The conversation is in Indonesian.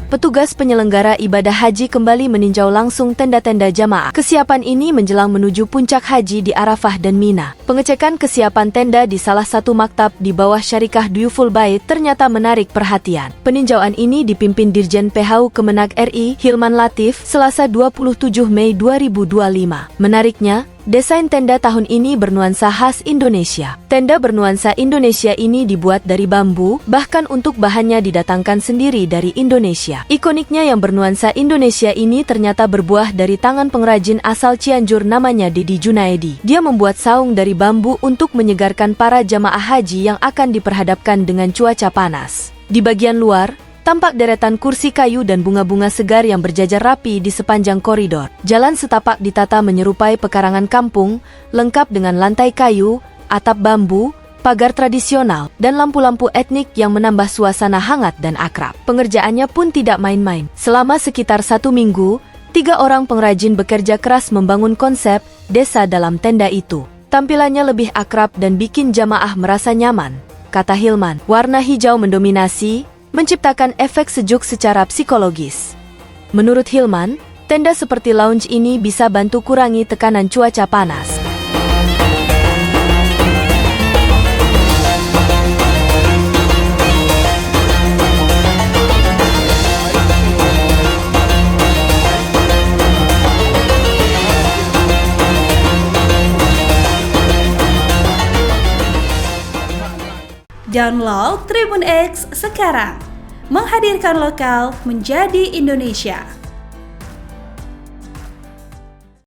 Petugas penyelenggara ibadah haji kembali meninjau langsung tenda-tenda jamaah. Kesiapan ini menjelang menuju puncak haji di Arafah dan Mina. Pengecekan kesiapan tenda di salah satu maktab di bawah Syarikah Duyuful Bait ternyata menarik perhatian. Peninjauan ini dipimpin Dirjen PHU Kemenag RI, Hilman Latif, Selasa 27 Mei 2025. Menariknya, desain tenda tahun ini bernuansa khas Indonesia. Tenda bernuansa Indonesia ini dibuat dari bambu, bahkan untuk bahannya didatangkan sendiri dari Indonesia. Ikoniknya yang bernuansa Indonesia ini ternyata berbuah dari tangan pengrajin asal Cianjur namanya Dedi Junaedi. Dia membuat saung dari bambu untuk menyegarkan para jamaah haji yang akan diperhadapkan dengan cuaca panas. Di bagian luar, tampak deretan kursi kayu dan bunga-bunga segar yang berjajar rapi di sepanjang koridor. Jalan setapak ditata menyerupai pekarangan kampung, lengkap dengan lantai kayu, atap bambu, pagar tradisional, dan lampu-lampu etnik yang menambah suasana hangat dan akrab. Pengerjaannya pun tidak main-main. Selama sekitar 1 minggu, 3 orang pengrajin bekerja keras membangun konsep desa dalam tenda itu. Tampilannya lebih akrab dan bikin jamaah merasa nyaman, kata Hilman. Warna hijau mendominasi, menciptakan efek sejuk secara psikologis. Menurut Hilman, tenda seperti lounge ini bisa bantu kurangi tekanan cuaca panas. Download Tribun X sekarang, menghadirkan lokal menjadi Indonesia.